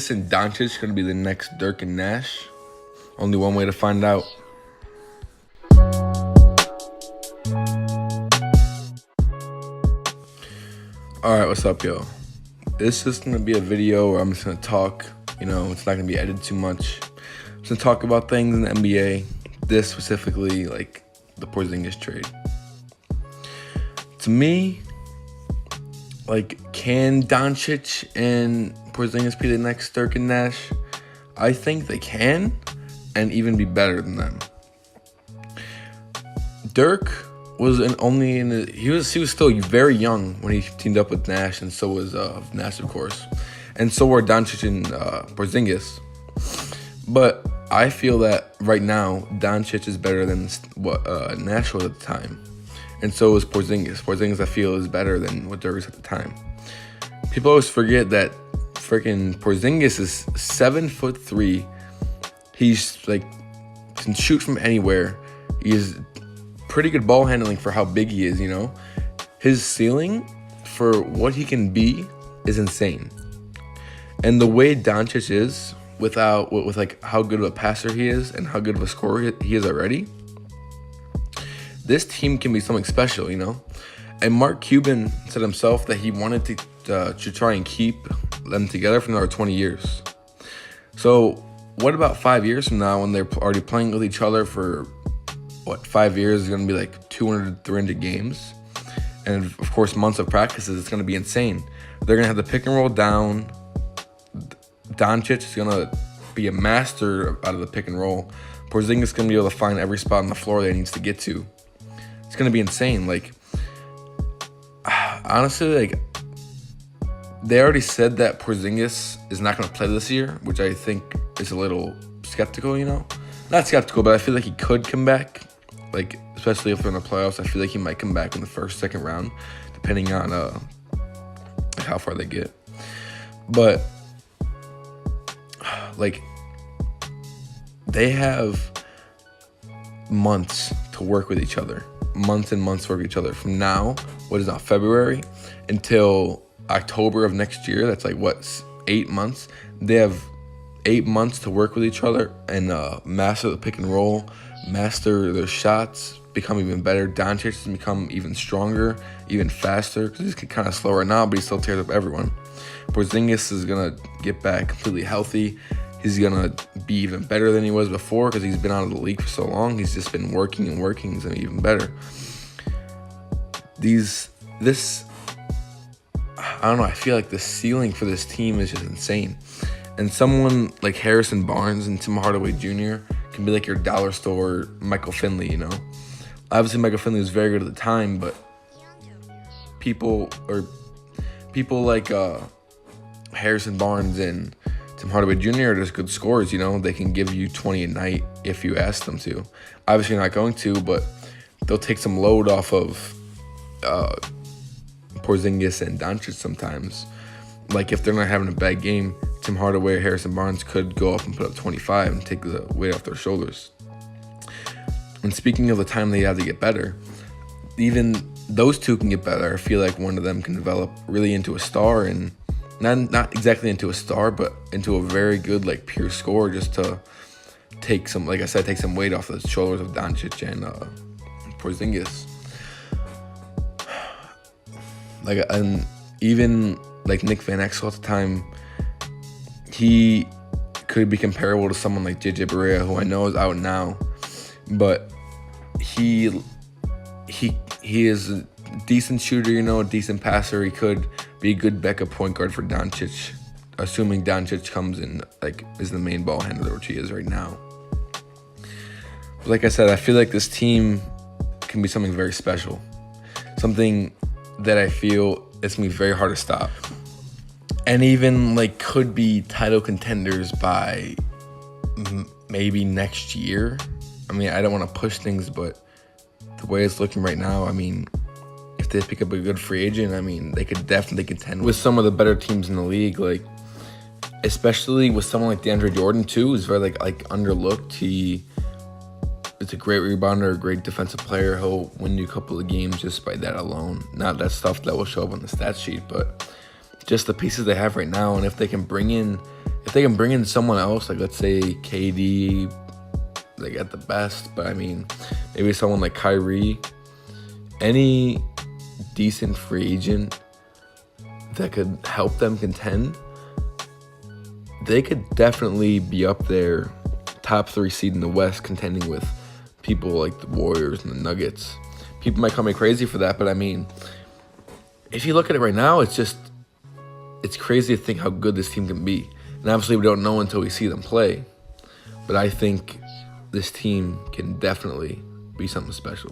Porzingis and Doncic going to be the next Dirk and Nash? Only one way to find out. Alright, what's up, yo? This is going to be a video where I'm just going to talk. It's not going to be edited too much. I'm just going to talk about things in the NBA. This specifically, like the Porzingis trade. To me, can Doncic and Porzingis be the next Dirk and Nash? I think they can, and even be better than them. Dirk was he was still very young when he teamed up with Nash, and so was Nash, of course, and so were Doncic and Porzingis. But I feel that right now Doncic is better than what Nash was at the time, and so is Porzingis. Porzingis, I feel, is better than what Dirk was at the time. People always forget that freaking Porzingis is 7'3". He's can shoot from anywhere. He is pretty good ball handling for how big he is. His ceiling for what he can be is insane. And the way Doncic is, with how good of a passer he is and how good of a scorer he is already, this team can be something special. And Mark Cuban said himself that he wanted to try and keep them together for another 20 years. So what about 5 years from now, when they're already playing with each other for 5 years? Is going to be 200, 300 games. And of course, months of practices. It's going to be insane. They're going to have the pick and roll down. Doncic is going to be a master out of the pick and roll. Porzingis is going to be able to find every spot on the floor that he needs to get to. It's going to be insane. Honestly, they already said that Porzingis is not going to play this year, which I think is a little skeptical, Not skeptical, but I feel like he could come back. Especially if they're in the playoffs, I feel like he might come back in the first, second round, depending on how far they get. But they have months to work with each other. Months and months to work with each other. From now, February, until October of next year. That's 8 months. They have 8 months to work with each other and master the pick and roll, master their shots, become even better. Doncic has become even stronger, even faster, because he's kind of slow right now, but he still tears up everyone. Porzingis is going to get back completely healthy. He's going to be even better than he was before, because he's been out of the league for so long. He's just been working and working. He's going to be even better. I don't know, I feel like the ceiling for this team is just insane. And someone like Harrison Barnes and Tim Hardaway Jr. can be your dollar store Michael Finley, Obviously, Michael Finley was very good at the time, but people like Harrison Barnes and Tim Hardaway Jr. are just good scorers, They can give you 20 a night if you ask them to. Obviously, not going to, but they'll take some load off of Porzingis and Doncic sometimes. If they're not having a bad game, Tim Hardaway or Harrison Barnes could go up and put up 25 and take the weight off their shoulders. And speaking of the time they have to get better, even those two can get better. I feel like one of them can develop really into a star, and not exactly into a star, but into a very good pure scorer, just to take some, take some weight off the shoulders of Doncic and Porzingis. And even Nick Van Exel at the time, he could be comparable to someone like JJ Barea, who I know is out now, but he is a decent shooter, a decent passer. He could be a good backup point guard for Doncic, assuming Doncic comes in is the main ball handler, which he is right now. But like I said, I feel like this team can be something very special, something that I feel it's going to be very hard to stop. And even could be title contenders by maybe next year. I don't want to push things, but the way it's looking right now, if they pick up a good free agent, they could definitely contend with some of the better teams in the league. Especially with someone like DeAndre Jordan too, who's very underlooked. He is a great rebounder, a great defensive player. He'll win you a couple of games just by that alone. Not that stuff that will show up on the stat sheet, but just the pieces they have right now. And if if they can bring in someone else, like let's say KD, like at the best, but I mean, maybe someone like Kyrie, any decent free agent that could help them contend, they could definitely be up there, top 3 seed in the West, contending with people like the Warriors and the Nuggets. People might call me crazy for that, but I mean, if you look at it right now, it's crazy to think how good this team can be. And obviously we don't know until we see them play, but I think this team can definitely be something special.